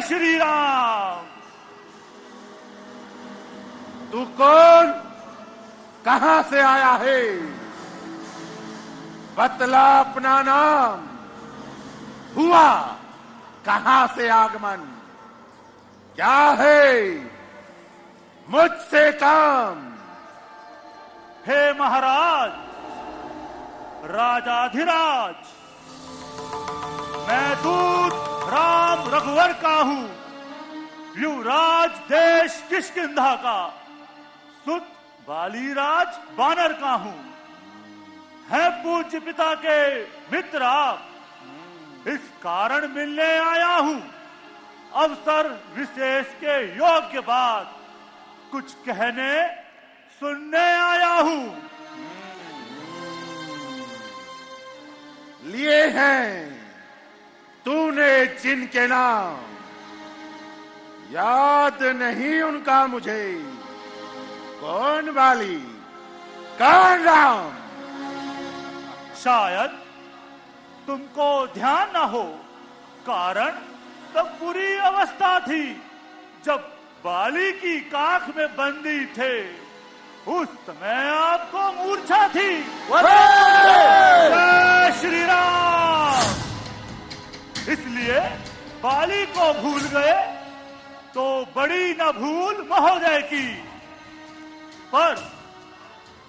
श्री राम। तू कौन, कहां से आया है? बतला अपना नाम, हुआ कहां से आगमन, क्या है मुझसे काम? हे महाराज, राजाधिराज, मैं दूत राम रघुवर का हूं, युवराज देश किष्किंधा का, सुत बालीराज बानर का हूं। है पूज्य पिता के मित्र आप, इस कारण मिलने आया हूं। अवसर विशेष के योग्य बात कुछ कहने सुनने आया हूं। लिए हैं तूने जिनके नाम, याद नहीं उनका मुझे। कौन बाली, कौन राम? शायद तुमको ध्यान न हो, कारण तब बुरी अवस्था थी जब बाली की काख में बंदी थे। उस समय आपको मूर्छा थी। जय श्री राम। इसलिए बाली को भूल गए तो बड़ी न भूल महोदय की। पर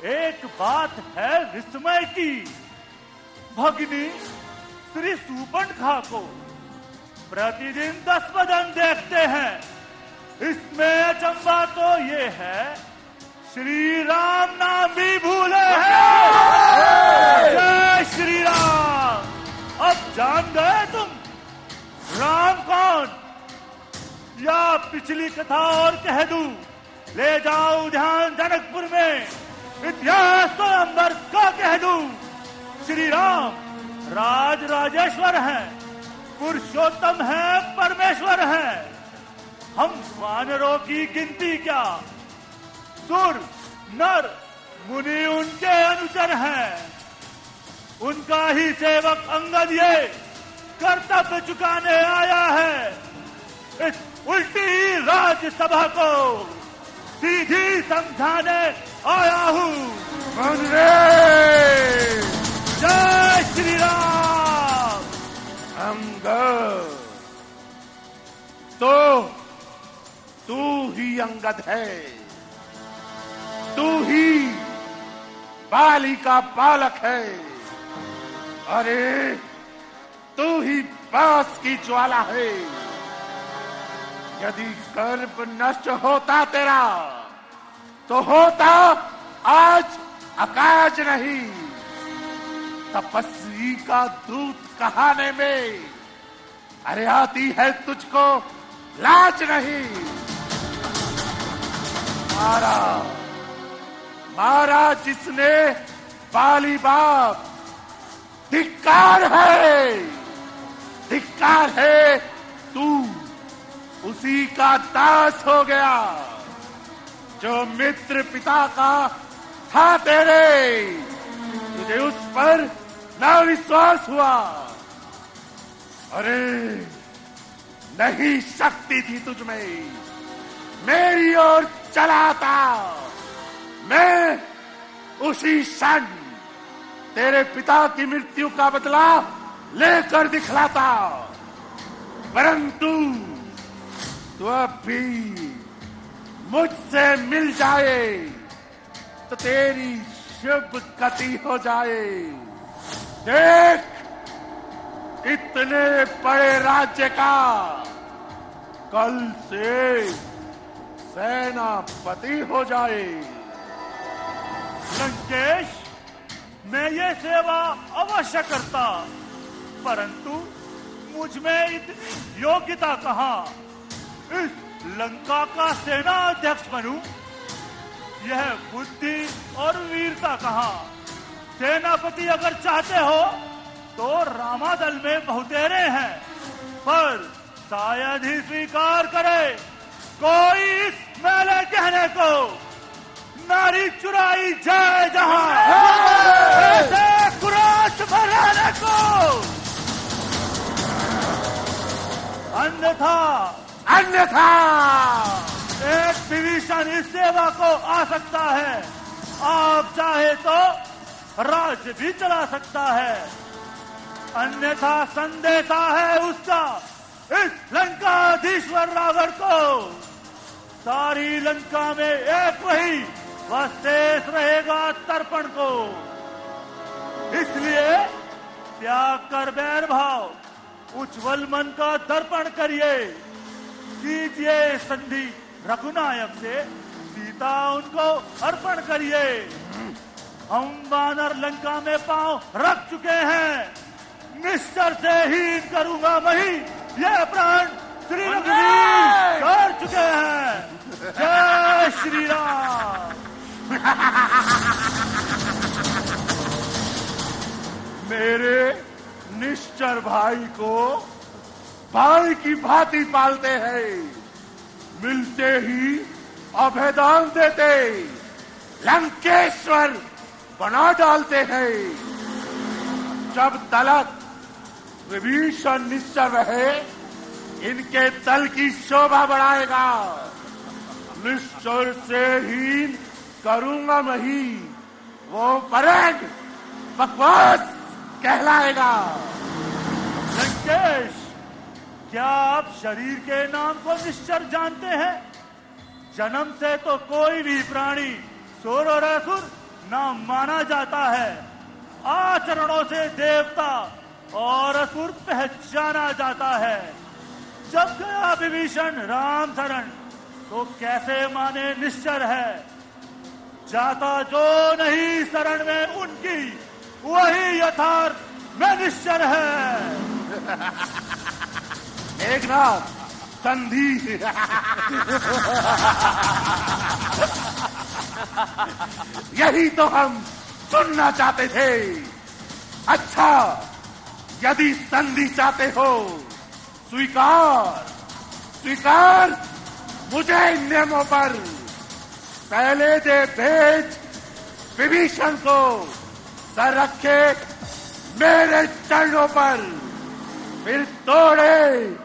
एक बात है विस्मय की, भगिनी श्री सुपर्णखा को प्रतिदिन 10 बदन देखते हैं। इसमें अचंबा तो ये है, श्री राम नाम भी भूले हैं। जय श्री राम। अब जान गए तुम राम कौन, या पिछली कथा और कह दूं? ले जाओ ध्यान जनकपुर में, इतिहास स्वयंवर का कह दूं। श्री राम राज राजेश्वर हैं, पुरुषोत्तम हैं, परमेश्वर हैं। हम वानरों की गिनती क्या, सुर नर मुनि उनके अनुचर हैं। उनका ही सेवक अंगद ये कर्तव्य चुकाने आया है। इस उल्टी राज्यसभा को सीधी समझाने आया हूँ। जय श्री राम। अंगद, तो तू ही अंगद है, तू ही बाली का बालक है। अरे तू ही पास की ज्वाला है। यदि गर्भ नष्ट होता तेरा तो होता आज अकाज नहीं। तपस्वी का दूत कहाने में अरे आती है तुझको लाज नहीं। मारा मारा जिसने बाली बाप, धिक्कार है, धिक्कार है। तू उसी का दास हो गया जो मित्र पिता का था तेरे। तुझे उस पर ना विश्वास हुआ। अरे नहीं शक्ति थी तुझमें, मेरी ओर चलाता मैं उसी क्षण तेरे पिता की मृत्यु का बदला लेकर दिखलाता। परंतु तू अब भी मुझसे मिल जाए तो तेरी शुभ गति हो जाए। देख, इतने बड़े राज्य का कल से सेनापति हो जाए। लंकेश, मैं ये सेवा अवश्य करता, परंतु मुझ में इतनी योग्यता कहाँ इस लंका का सेना अध्यक्ष बनूं। यह बुद्धि और वीरता कहाँ। सेनापति अगर चाहते हो तो रामादल में बहुतेरे हैं, पर शायद ही स्वीकार करे कोई इस मेले कहने को। नारी चुराई जाए जहां, ऐसे कुराश भराने को। अन्यथा अन्यथा एक विभीषण इस सेवा को आ सकता है, आप चाहे तो राज्य भी चला सकता है, अन्यथा संदेशा है उसका इस लंकाधीश्वर रावण को। सारी लंका में एक वही वह शेष रहेगा तर्पण को। इसलिए त्याग कर बैर भाव, उज्ज्वल मन का दर्पण करिए, कीजिए संधि रघुनायक से, सीता उनको अर्पण करिए। हम वानर लंका में पांव रख चुके हैं, निश्चर से हीन करूंगा वही ये प्राण श्री रघुवीर कर चुके हैं। जय श्री राम। मेरे निश्चर भाई को भाई की भांति पालते हैं, मिलते ही अभयदान देते, लंकेश्वर बना डालते हैं। जब तलक विभीषण निश्चर रहे, इनके तल की शोभा बढ़ाएगा। निश्चर से हीन करूंगा नहीं, वो परेड बकवास कहलाएगा। लंकेश, क्या आप शरीर के नाम को निश्चर जानते हैं? जन्म से तो कोई भी प्राणी सुर और असुर नाम माना जाता है, आचरणों से देवता और असुर पहचाना जाता है। जब गया विभीषण राम शरण तो कैसे माने निश्चर है, जाता जो नहीं शरण में उनकी वही यथार्थ में निश्चर है। मेघनाथ संधि यही तो हम सुनना चाहते थे। अच्छा, यदि संधि चाहते हो, स्वीकार मुझे इन नियमों पर। पहले दे भेज विभीषण को, सर रखे मेरे चरणों पर, फिर तोड़े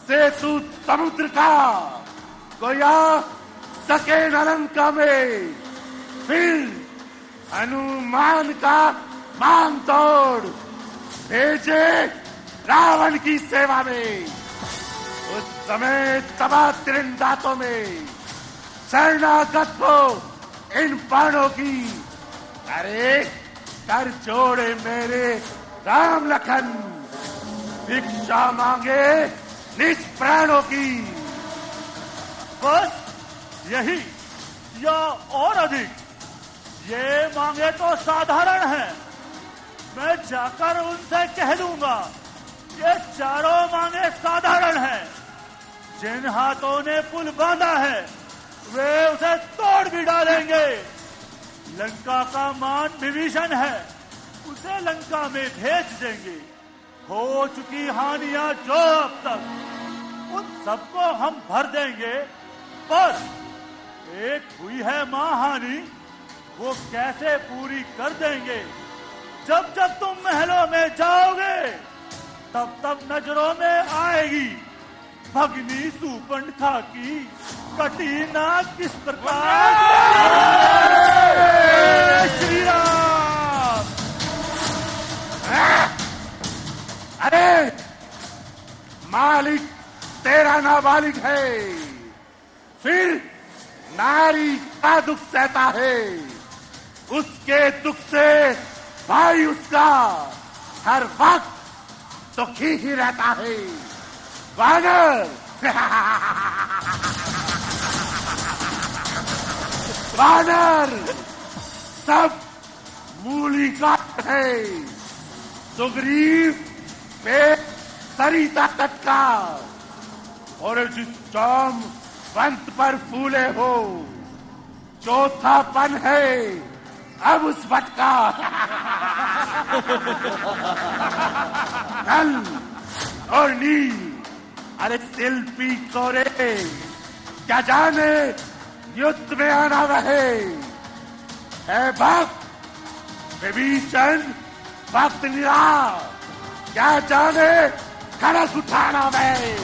सेतु समुद्र का, गोया सके न लंका में, फिर हनुमान का मान तोड़ भेजे रावण की सेवा में। उस समय तबाह त्रिंदातों में शरणागत हो इन प्राणों की। अरे कर जोड़े मेरे राम लखन, भिक्षा मांगे निज प्राणों की। बस यही या और अधिक? ये मांगे तो साधारण है, मैं जाकर उनसे कह दूंगा ये चारों मांगे साधारण है। जिन हाथों ने पुल बांधा है वे उसे तोड़ भी डालेंगे। लंका का मान विभीषण है, उसे लंका में भेज देंगे। हो चुकी हानियां जो अब तक, उन सबको हम भर देंगे। पर एक हुई है महाहानि, वो कैसे पूरी कर देंगे? जब जब तुम महलों में जाओगे तब तब नजरों में आएगी भगनी सुपर्णखा की कटी नाक किस प्रकार। श्री राम। अरे मालिक तेरा नाबालिग है, फिर नारी का दुख सहता है। उसके दुख से भाई उसका हर वक्त दुखी ही रहता है। वानर वानर सब मूली का है। सुग्रीव पे सरिता तट का, और जिस जाम पंत पर फूले हो, चौथापन है अब उस वट का। नल और नील, अरे शिल्पी कोरे, क्या जाने युद्ध में आना रहे। है भक्त विभीषण भक्त निरा, क्या जाने खड़क उठाना में।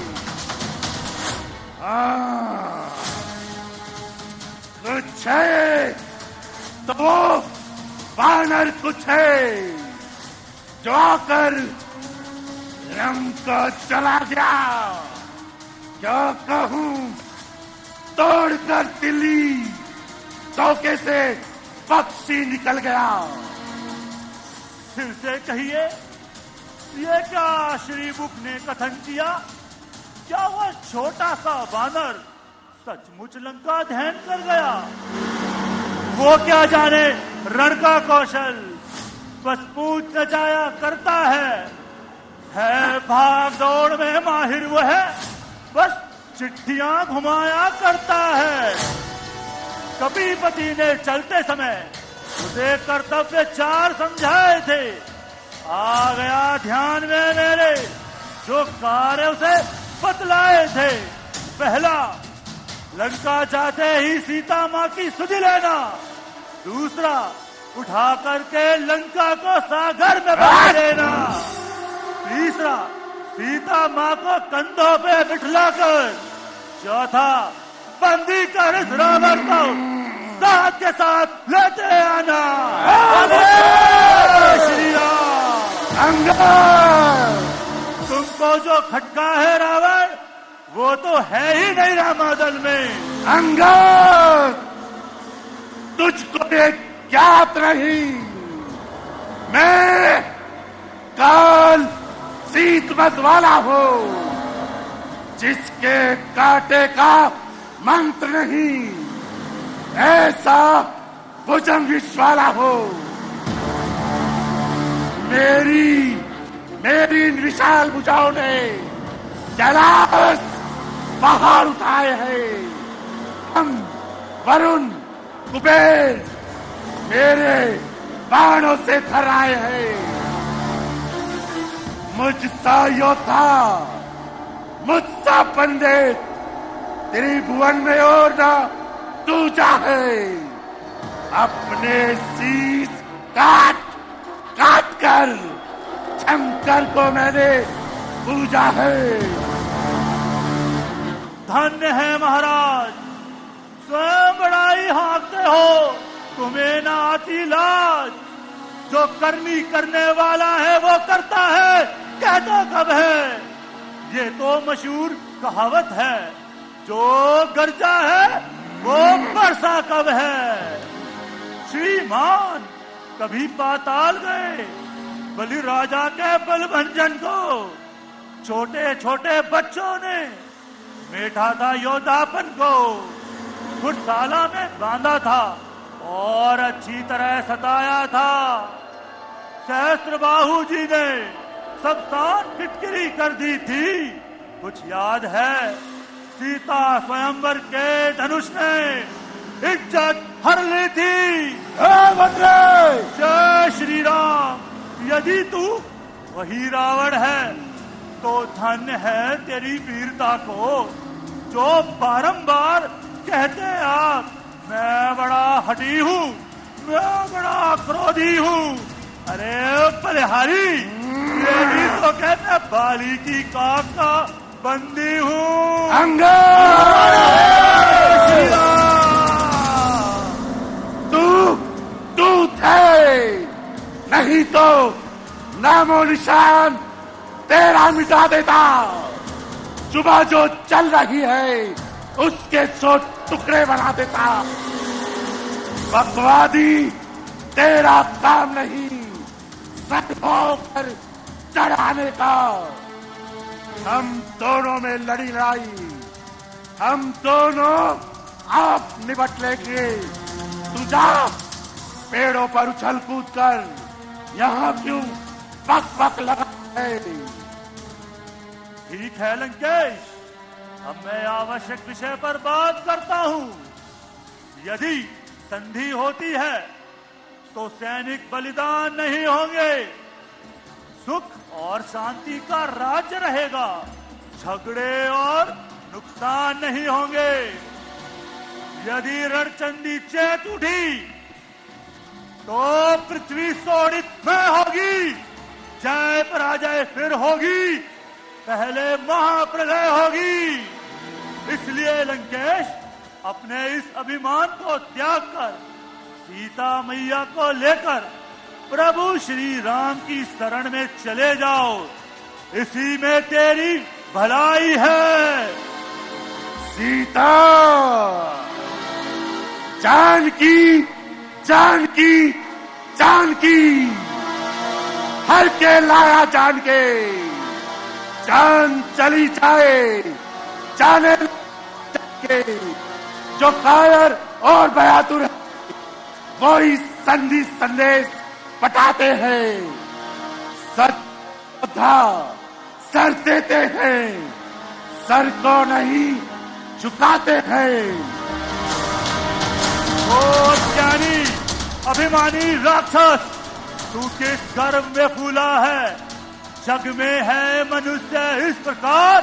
कुछ है तो वो वानर कुछ है जो आकर रंग को चला गया। क्या कहूं, तोड़कर दिल्ली धोखे से पक्षी निकल गया। फिर से कहिए, ये क्या श्री मुख ने कथन किया? क्या वह छोटा सा वानर सचमुच लंका ध्यान कर गया? वो क्या जाने रण का कौशल, बस पूछ नचाया करता है भाग दौड़ में माहिर वो है, बस चिट्ठियां घुमाया करता है। कपीपति ने चलते समय उसे कर्तव्य 4 समझाए थे। आ गया ध्यान में मेरे जो कार्य उसे बतलाए थे। पहला, लंका जाते ही सीता माँ की सुधि लेना। दूसरा, उठा करके लंका को सागर में बहा देना। तीसरा, सीता माँ को कंधों पे बिठलाकर। चौथा, बंदी कर इस रावण को साथ के साथ लेते आना। श्री राम। अंगद, तुमको जो खटका है रावण, वो तो है ही नहीं रामादल में। अंगद, तुझको ये ज्ञात नहीं, मैं काल सीतमत वाला हूँ, जिसके कांटे का मंत्र नहीं, ऐसा भुजंग विश्व वाला हो। मेरी इन विशाल भुजाओं ने कैलाश पहाड़ उठाए हैं। हम वरुण कुबेर मेरे बाणों से थर्राए हैं। मुझसा योद्धा, मुझसा पंडित त्रिभुवन में और ना तू चाहे। अपने शीश काट कर शंकर को मैंने पूजा है। धन्य है महाराज, स्वयं बड़ाई हाँकते हो, तुम्हें ना आती लाज। जो करनी करने वाला है वो करता है, कहता कब है। ये तो मशहूर कहावत है, जो गरजा है वो बरसा कब है। श्रीमान कभी पाताल गए बलि राजा के बलभंजन को। छोटे छोटे बच्चों ने मेटा था योद्धापन को। फुटसाला में बांधा था और अच्छी तरह सताया था। सहस्त्रबाहु जी ने सब साथ फिटकरी कर दी थी। कुछ याद है, सीता स्वयंवर के धनुष ने इज्जत हर ली थी। जय श्री राम। यदि तू वही रावण है तो धन्य है तेरी वीरता को, जो बारंबार कहते आप मैं बड़ा हठी हूँ, मैं बड़ा क्रोधी हूँ। अरे बलिहारी, ये भी तो कहते बाली की काक का बंदी हूँ। तू थे, नहीं तो नामो निशान तेरा मिटा देता। सुबह जो चल रही है उसके 100 टुकड़े बना देता। बकवादी तेरा काम नहीं, सदभाव पर चढ़ाने का। हम दोनों में लड़ी लड़ाई, हम दोनों आप निपट लेंगे। तू जा पेड़ों पर उछल कूद कर, यहाँ क्यों बक बक लगा है। ठीक है लंकेश, अब मैं आवश्यक विषय पर बात करता हूँ। यदि संधि होती है तो सैनिक बलिदान नहीं होंगे, सुख और शांति का राज्य रहेगा, झगड़े और नुकसान नहीं होंगे। यदि रणचंडी चेत उठी तो पृथ्वी शोणित में होगी, जय पराजय फिर होगी, पहले महाप्रलय होगी। इसलिए लंकेश अपने इस अभिमान को त्याग कर सीता मैया को लेकर प्रभु श्री राम की शरण में चले जाओ। इसी में तेरी भलाई है। सीता, जानकी, जानकी, जानकी, हर के लाया जान के, जान चली जाए जाने के। जो कायर और बहादुर है वही संधि संदेश पटाते हैं, सर देते हैं, सर को नहीं झुकाते हैं। ओ ज्ञानी अभिमानी राक्षस, तू किस गर्व में फूला है? जग में है मनुष्य इस प्रकार,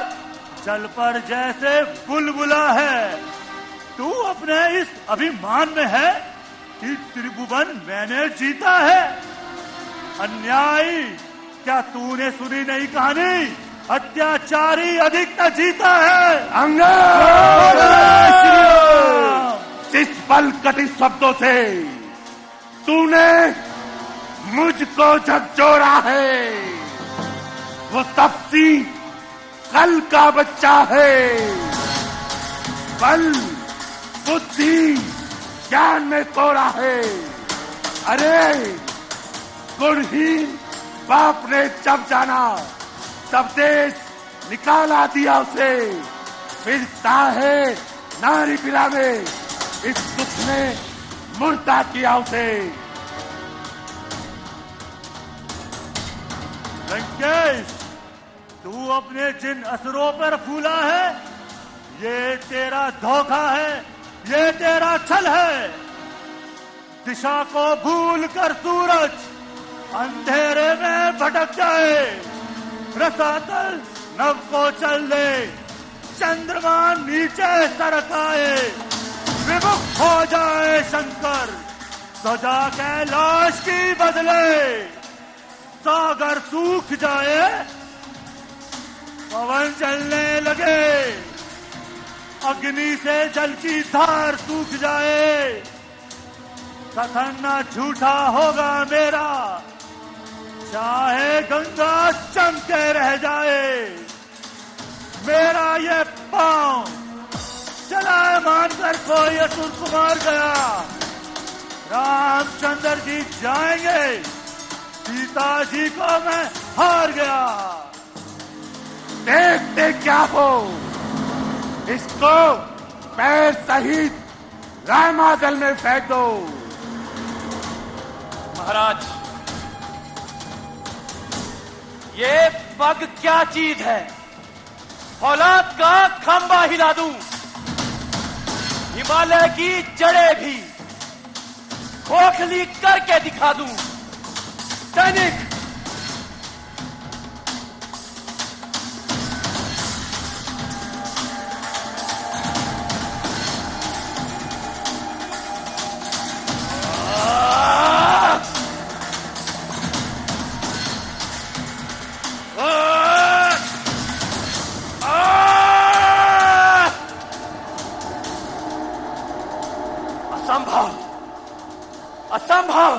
जल पर जैसे बुलबुला है। तू अपने इस अभिमान में है कि त्रिभुवन मैंने जीता है। अन्यायी, क्या तूने सुनी नहीं कहानी? अत्याचारी अधिक न जीता है। अंगद, जिस पल कटी शब्दों से तूने मुझको झकझोरा है, वो तपसी कल का बच्चा है। बल बुद्धि ज्ञान में कोरा है। अरे गुणहीन बाप ने जब जाना तब देश निकाला दिया उसे, फिरता है नारी पिला में, इस दुख ने मुर्दा किया उसे। लंकेश, तू अपने जिन असुरों पर फूला है, ये तेरा धोखा है, ये तेरा छल है। दिशा को भूल कर सूरज अंधेरे में भटक जाए, रसातल नभ को चल दे, चंद्रमा नीचे सरक आए, विमुख हो जाए शंकर, ध्वजा कैलाश की बदले, सागर सूख जाए, पवन चलने लगे, अग्नि से जल की धार सूख जाए। कथन न झूठा होगा मेरा, चाहे गंगा चमके रह जाए। मेरा ये पांव चला मानकर कोई असुर कुमार गया, रामचंद्र जी जाएंगे, सीता जी को मैं हार गया। देखते क्या हो, इसको पैर सहित रामाजल में फेंक दो। महाराज, ये पग क्या चीज है? फौलाद का खंबा हिला दूं, हिमालय की जड़ें भी खोखली करके दिखा दूं। सैनिक, असंभव, असंभव।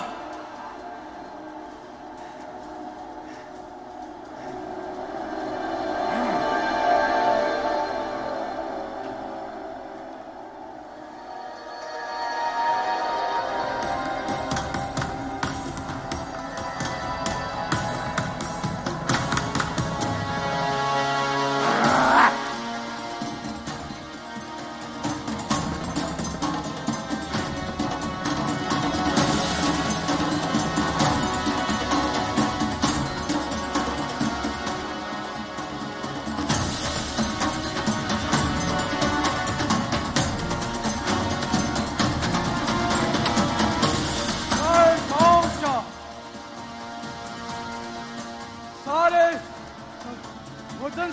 भोजन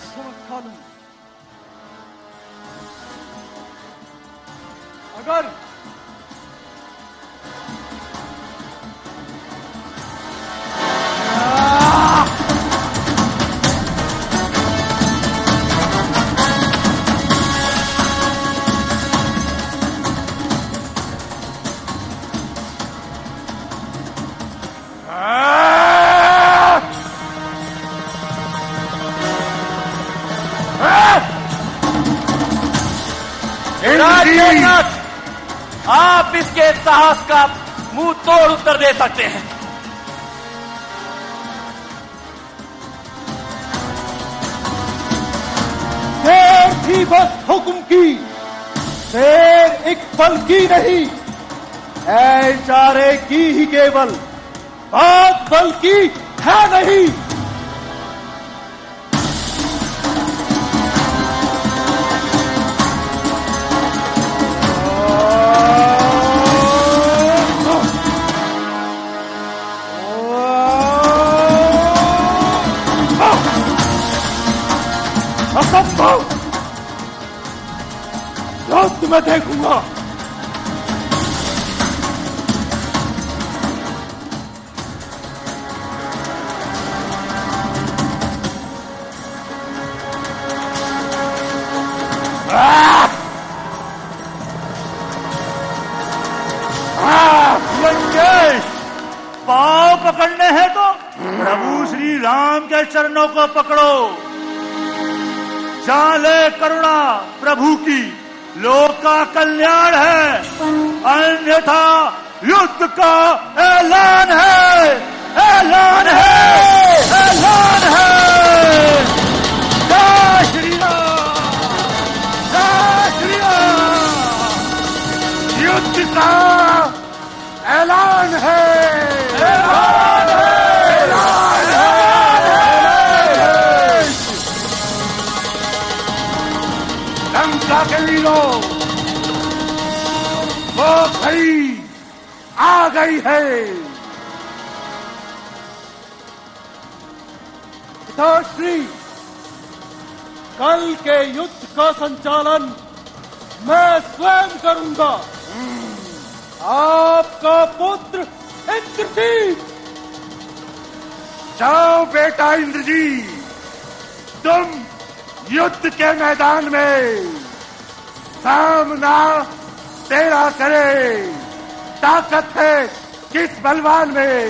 खा लूं। अगर राजनाथ, आप इसके साहस का मुंह तोड़ उत्तर दे सकते हैं। शेर थी बस हुक्म की, शेर एक पल की नहीं, है इशारे की ही केवल, बात बल की है नहीं। असंभव, युद्ध में देखूंगा। लंकेश, पांव पकड़ने हैं तो प्रभु श्री राम के चरणों को पकड़ो। जाले करुणा प्रभु की, लोक का कल्याण है, अन्यथा युद्ध का ऐलान है, ऐलान है, ऐलान है। जय श्री राम, जय श्री राम। युद्ध का ऐलान है, ऐलान है, ऐलान है। लंका के वीरों, वो घड़ी आ गई है। पिताश्री, कल के युद्ध का संचालन मैं स्वयं करूंगा। आपका पुत्र इंद्रजीत। जाओ बेटा इंद्रजीत, तुम युद्ध के मैदान में सामना तेरा करे। ताकत है किस बलवान में।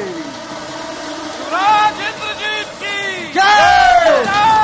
राज इंद्रजीत की जय।